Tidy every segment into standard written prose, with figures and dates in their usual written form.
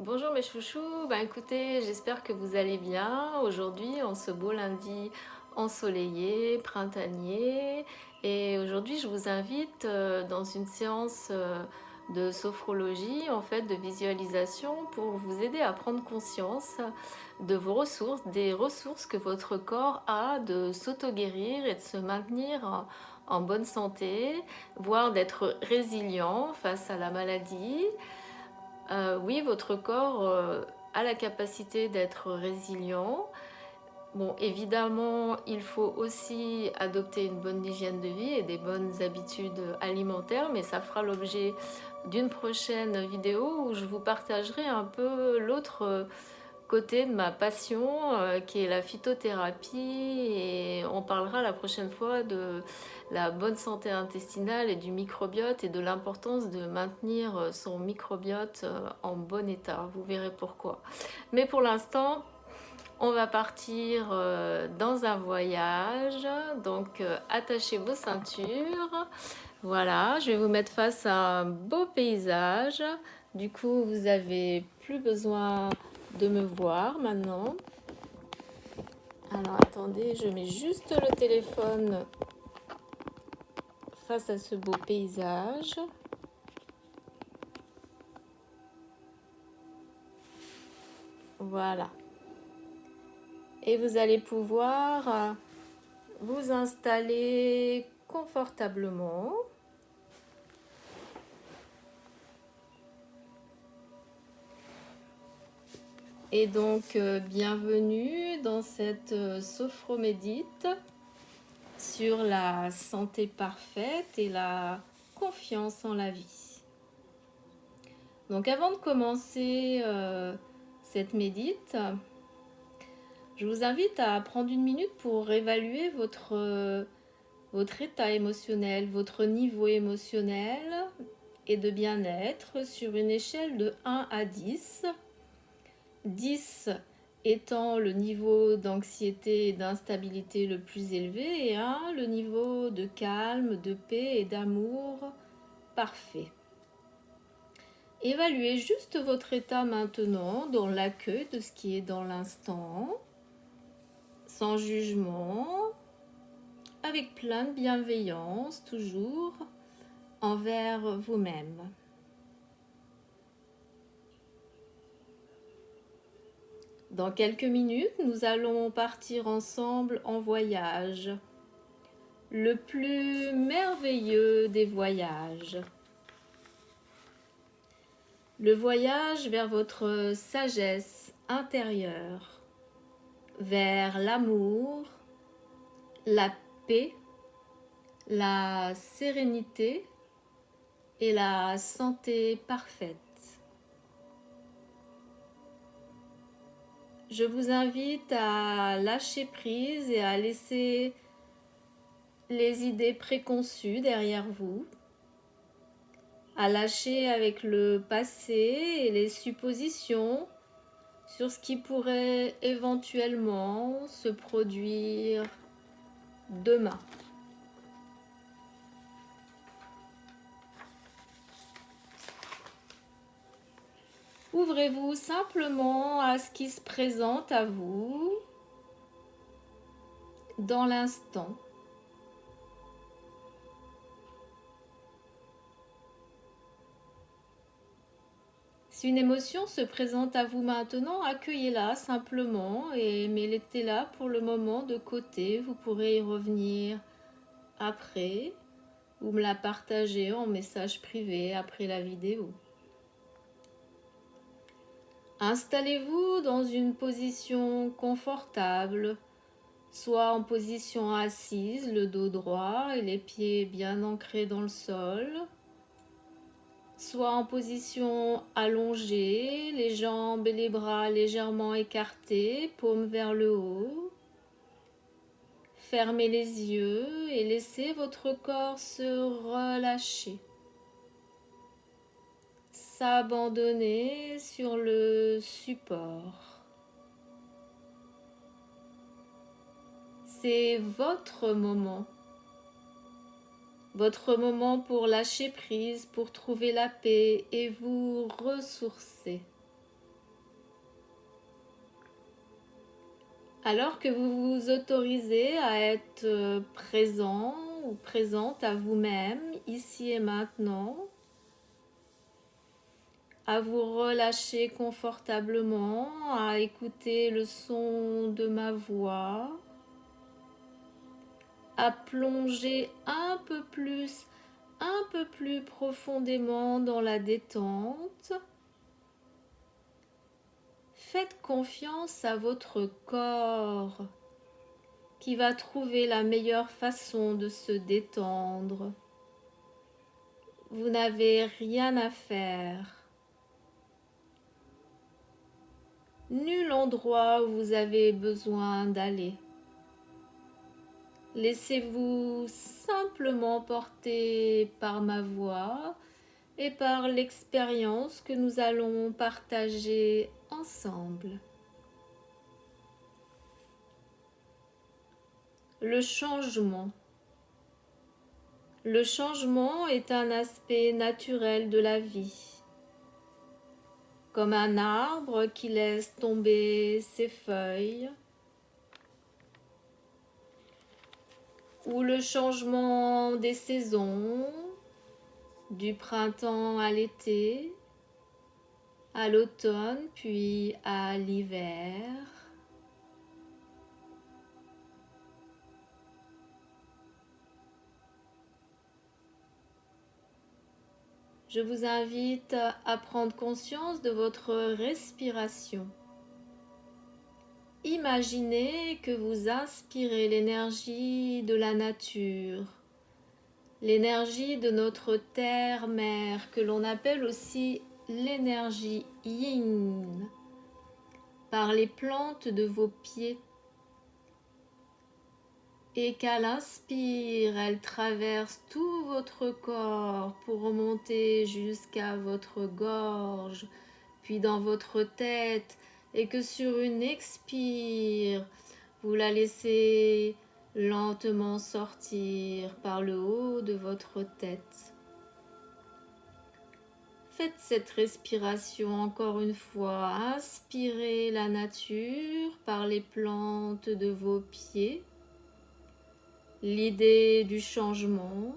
Bonjour mes chouchous, écoutez, j'espère que vous allez bien aujourd'hui en ce beau lundi ensoleillé, printanier. Et aujourd'hui je vous invite dans une séance de sophrologie, en fait de visualisation pour vous aider à prendre conscience de vos ressources, des ressources que votre corps a de s'auto-guérir et de se maintenir en bonne santé, voire d'être résilient face à la maladie. Oui, votre corps a la capacité d'être résilient. Bon, évidemment, il faut aussi adopter une bonne hygiène de vie et des bonnes habitudes alimentaires, mais ça fera l'objet d'une prochaine vidéo où je vous partagerai un peu l'autre côté de ma passion qui est la phytothérapie, et on parlera la prochaine fois de la bonne santé intestinale et du microbiote et de l'importance de maintenir son microbiote en bon état. Vous verrez pourquoi. Mais pour l'instant, on va partir dans un voyage, donc attachez vos ceintures. Voilà, je vais vous mettre face à un beau paysage. Du coup, vous avez plus besoin de me voir maintenant. Alors attendez, je mets juste le téléphone face à ce beau paysage. Voilà. Et vous allez pouvoir vous installer confortablement. Et donc, bienvenue dans cette sophromédite sur la santé parfaite et la confiance en la vie. Donc, avant de commencer cette médite, je vous invite à prendre une minute pour évaluer votre état émotionnel, votre niveau émotionnel et de bien-être sur une échelle de 1 à 10. 10 étant le niveau d'anxiété et d'instabilité le plus élevé, et 1 le niveau de calme, de paix et d'amour parfait. Évaluez juste votre état maintenant dans l'accueil de ce qui est dans l'instant, sans jugement, avec plein de bienveillance toujours envers vous-même. Dans quelques minutes, nous allons partir ensemble en voyage. Le plus merveilleux des voyages. Le voyage vers votre sagesse intérieure, vers l'amour, la paix, la sérénité et la santé parfaite. Je vous invite à lâcher prise et à laisser les idées préconçues derrière vous, à lâcher avec le passé et les suppositions sur ce qui pourrait éventuellement se produire demain. Ouvrez-vous simplement à ce qui se présente à vous dans l'instant. Si une émotion se présente à vous maintenant, accueillez-la simplement et mettez-la pour le moment de côté. Vous pourrez y revenir après ou me la partager en message privé après la vidéo. Installez-vous dans une position confortable, soit en position assise, le dos droit et les pieds bien ancrés dans le sol, soit en position allongée, les jambes et les bras légèrement écartés, paumes vers le haut. Fermez les yeux et laissez votre corps se relâcher, s'abandonner sur le support. C'est votre moment pour lâcher prise, pour trouver la paix et vous ressourcer. Alors que vous vous autorisez à être présent ou présente à vous-même, ici et maintenant, à vous relâcher confortablement, à écouter le son de ma voix, à plonger un peu plus profondément dans la détente. Faites confiance à votre corps qui va trouver la meilleure façon de se détendre. Vous n'avez rien à faire. Nul endroit où vous avez besoin d'aller. Laissez-vous simplement porter par ma voix et par l'expérience que nous allons partager ensemble. Le changement. Le changement est un aspect naturel de la vie. Comme un arbre qui laisse tomber ses feuilles, ou le changement des saisons, du printemps à l'été, à l'automne, puis à l'hiver. Je vous invite à prendre conscience de votre respiration. Imaginez que vous inspirez l'énergie de la nature, l'énergie de notre terre-mère que l'on appelle aussi l'énergie yin, par les plantes de vos pieds. Et qu'à l'inspire, elle traverse tout votre corps pour remonter jusqu'à votre gorge, puis dans votre tête, et que sur une expire, vous la laissez lentement sortir par le haut de votre tête. Faites cette respiration encore une fois. Inspirez la nature par les plantes de vos pieds. L'idée du changement,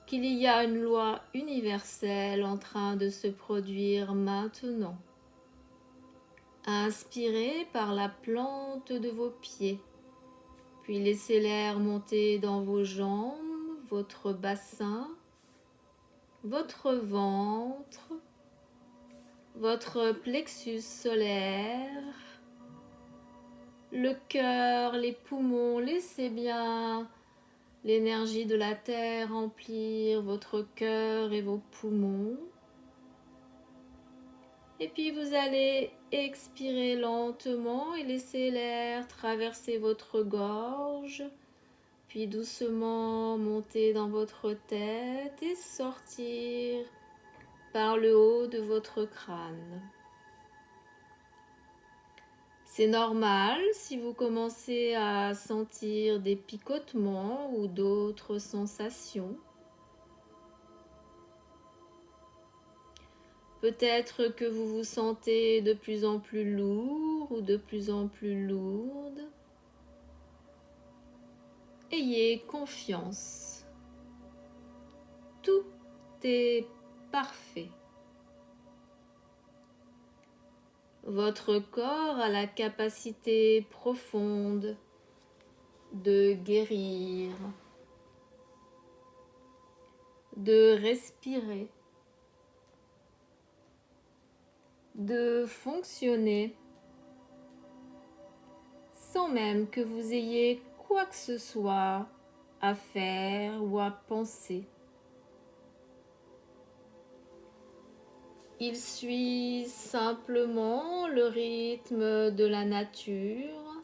qu'il y a une loi universelle en train de se produire maintenant. Inspirez par la plante de vos pieds, puis laissez l'air monter dans vos jambes, votre bassin, votre ventre, votre plexus solaire, le cœur, les poumons. Laissez bien l'énergie de la terre remplir votre cœur et vos poumons. Et puis vous allez expirer lentement et laisser l'air traverser votre gorge, puis doucement monter dans votre tête et sortir par le haut de votre crâne. C'est normal si vous commencez à sentir des picotements ou d'autres sensations. Peut-être que vous vous sentez de plus en plus lourd ou de plus en plus lourde. Ayez confiance. Tout est parfait. Votre corps a la capacité profonde de guérir, de respirer, de fonctionner sans même que vous ayez quoi que ce soit à faire ou à penser. Il suit simplement le rythme de la nature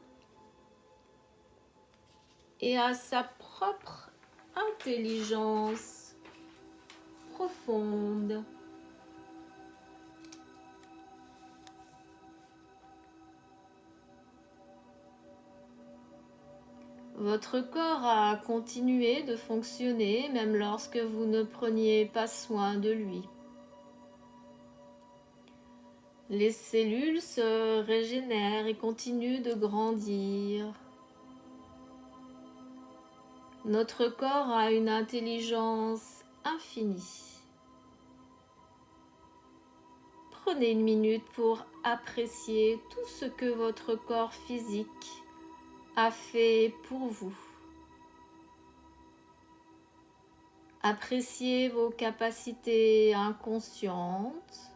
et a sa propre intelligence profonde. Votre corps a continué de fonctionner même lorsque vous ne preniez pas soin de lui. Les cellules se régénèrent et continuent de grandir. Notre corps a une intelligence infinie. Prenez une minute pour apprécier tout ce que votre corps physique a fait pour vous. Appréciez vos capacités inconscientes.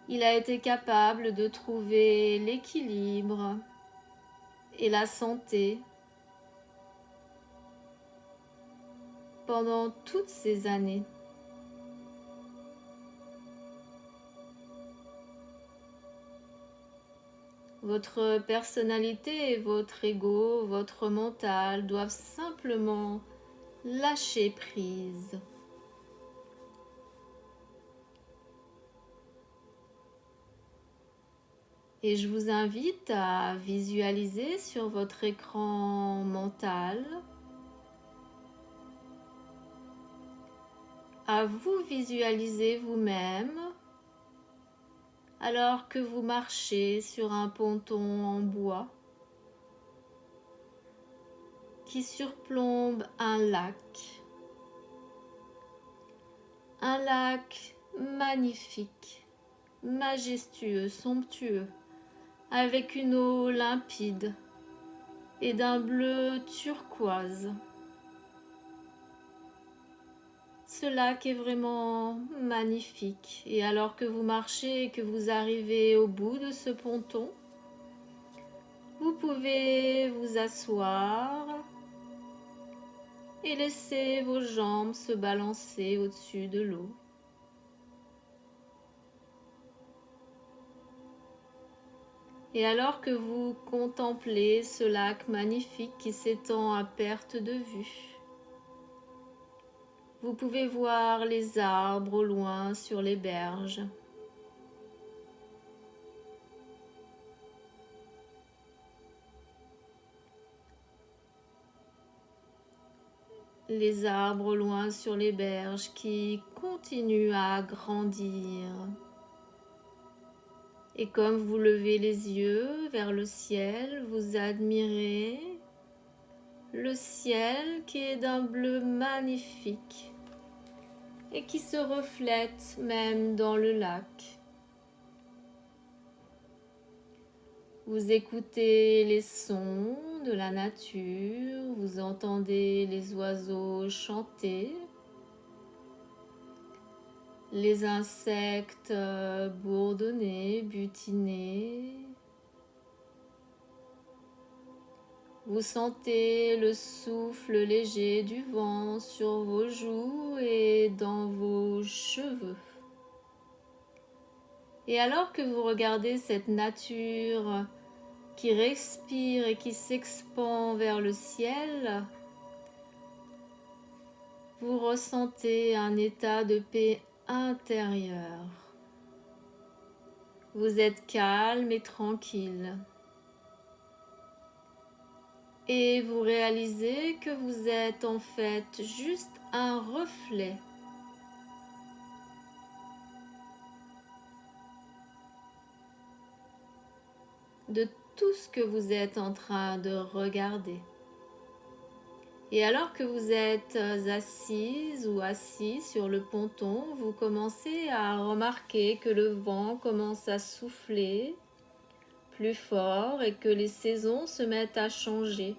Il a été capable de trouver l'équilibre et la santé pendant toutes ces années. Votre personnalité et votre ego, votre mental doivent simplement lâcher prise. Et je vous invite à visualiser sur votre écran mental, à vous visualiser vous-même alors que vous marchez sur un ponton en bois qui surplombe un lac. Un lac magnifique, majestueux, somptueux, avec une eau limpide et d'un bleu turquoise. Ce lac est vraiment magnifique et alors que vous marchez et que vous arrivez au bout de ce ponton, vous pouvez vous asseoir et laisser vos jambes se balancer au-dessus de l'eau. Et alors que vous contemplez ce lac magnifique qui s'étend à perte de vue, vous pouvez voir les arbres au loin sur les berges. Les arbres au loin sur les berges qui continuent à grandir. Et comme vous levez les yeux vers le ciel, vous admirez le ciel qui est d'un bleu magnifique et qui se reflète même dans le lac. Vous écoutez les sons de la nature, vous entendez les oiseaux chanter, les insectes bourdonner, butiner. Vous sentez le souffle léger du vent sur vos joues et dans vos cheveux. Et alors que vous regardez cette nature qui respire et qui s'expand vers le ciel, vous ressentez un état de paix intérieure. Vous êtes calme et tranquille. Et vous réalisez que vous êtes en fait juste un reflet de tout ce que vous êtes en train de regarder. Et alors que vous êtes assise ou assis sur le ponton, vous commencez à remarquer que le vent commence à souffler plus fort et que les saisons se mettent à changer.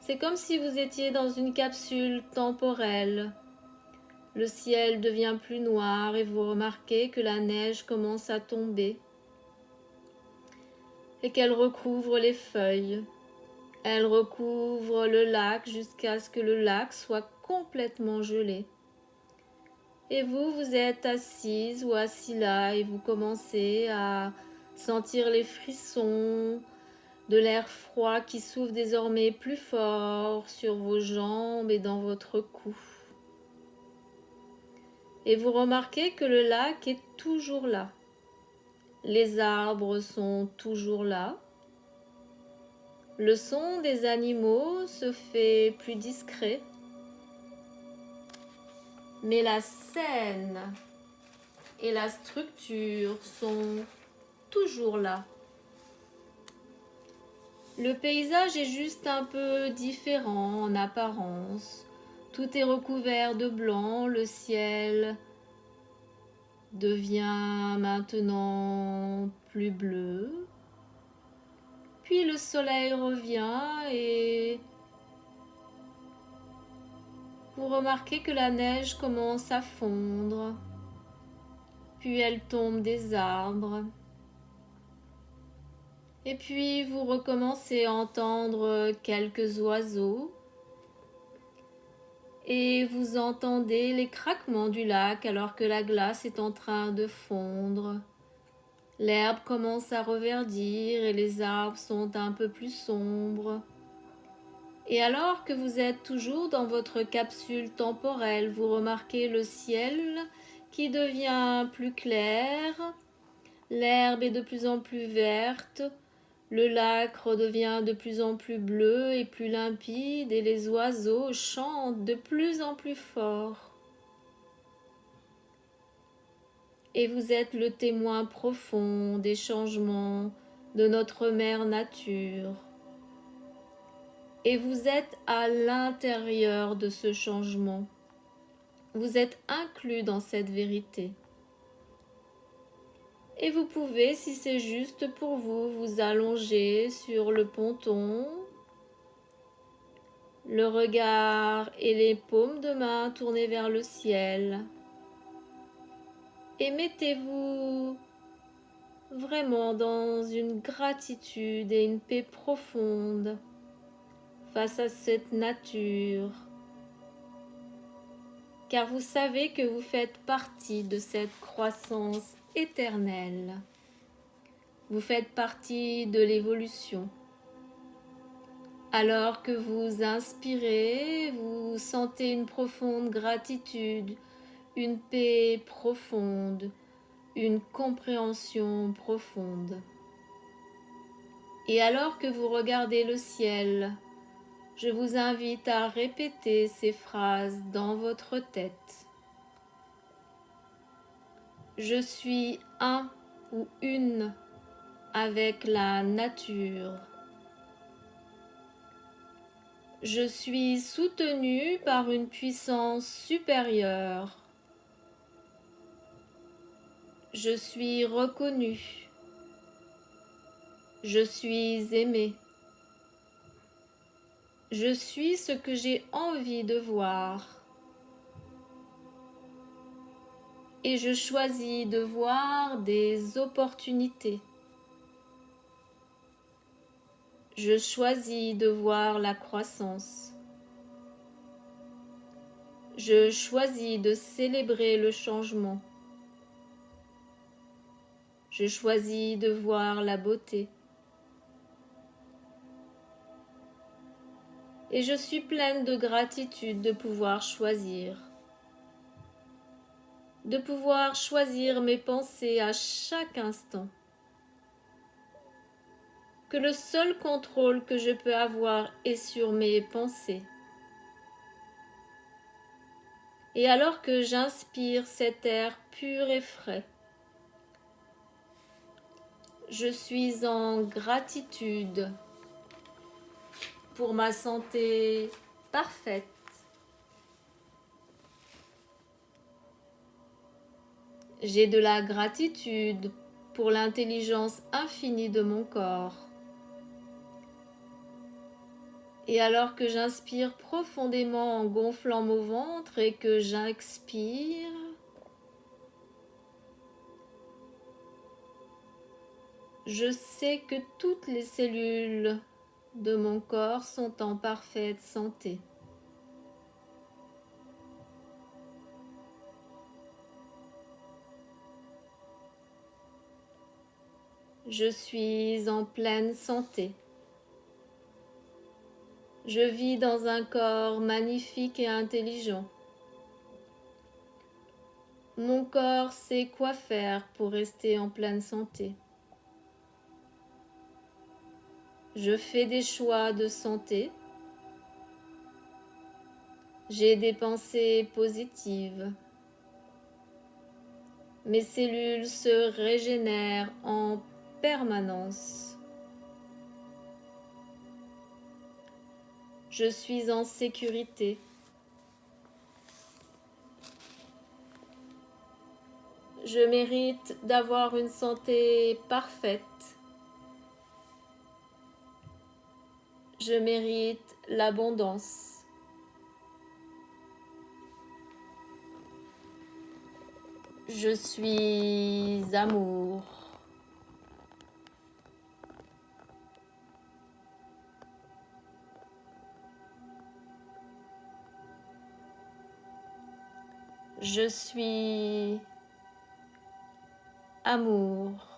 C'est comme si vous étiez dans une capsule temporelle. Le ciel devient plus noir et vous remarquez que la neige commence à tomber et qu'elle recouvre les feuilles. Elle recouvre le lac jusqu'à ce que le lac soit complètement gelé. Et vous, vous êtes assise ou assis là et vous commencez à sentir les frissons de l'air froid qui souffle désormais plus fort sur vos jambes et dans votre cou. Et vous remarquez que le lac est toujours là. Les arbres sont toujours là. Le son des animaux se fait plus discret. Mais la scène et la structure sont toujours là. Le paysage est juste un peu différent en apparence. Tout est recouvert de blanc, le ciel devient maintenant plus bleu. Puis le soleil revient et vous remarquez que la neige commence à fondre. Puis elle tombe des arbres. Et puis vous recommencez à entendre quelques oiseaux. Et vous entendez les craquements du lac alors que la glace est en train de fondre. L'herbe commence à reverdir et les arbres sont un peu plus sombres. Et alors que vous êtes toujours dans votre capsule temporelle, vous remarquez le ciel qui devient plus clair, l'herbe est de plus en plus verte, le lac redevient de plus en plus bleu et plus limpide et les oiseaux chantent de plus en plus fort. Et vous êtes le témoin profond des changements de notre mère nature. Et vous êtes à l'intérieur de ce changement. Vous êtes inclus dans cette vérité. Et vous pouvez, si c'est juste pour vous, vous allonger sur le ponton, le regard et les paumes de main tournées vers le ciel. Et mettez-vous vraiment dans une gratitude et une paix profonde face à cette nature, car vous savez que vous faites partie de cette croissance éternelle. Vous faites partie de l'évolution. Alors que vous inspirez, vous sentez une profonde gratitude, une paix profonde, une compréhension profonde. Et alors que vous regardez le ciel, je vous invite à répéter ces phrases dans votre tête. Je suis un ou une avec la nature. Je suis soutenu par une puissance supérieure. Je suis reconnu. Je suis aimé. Je suis ce que j'ai envie de voir. Et je choisis de voir des opportunités. Je choisis de voir la croissance. Je choisis de célébrer le changement. Je choisis de voir la beauté. Et je suis pleine de gratitude de pouvoir choisir. De pouvoir choisir mes pensées à chaque instant. Que le seul contrôle que je peux avoir est sur mes pensées. Et alors que j'inspire cet air pur et frais, je suis en gratitude pour ma santé parfaite. J'ai de la gratitude pour l'intelligence infinie de mon corps. Et alors que j'inspire profondément en gonflant mon ventre et que j'expire, je sais que toutes les cellules de mon corps sont en parfaite santé. Je suis en pleine santé. Je vis dans un corps magnifique et intelligent. Mon corps sait quoi faire pour rester en pleine santé. Je fais des choix de santé. J'ai des pensées positives. Mes cellules se régénèrent en permanence. Je suis en sécurité. Je mérite d'avoir une santé parfaite. Je mérite l'abondance. Je suis amour. Je suis amour.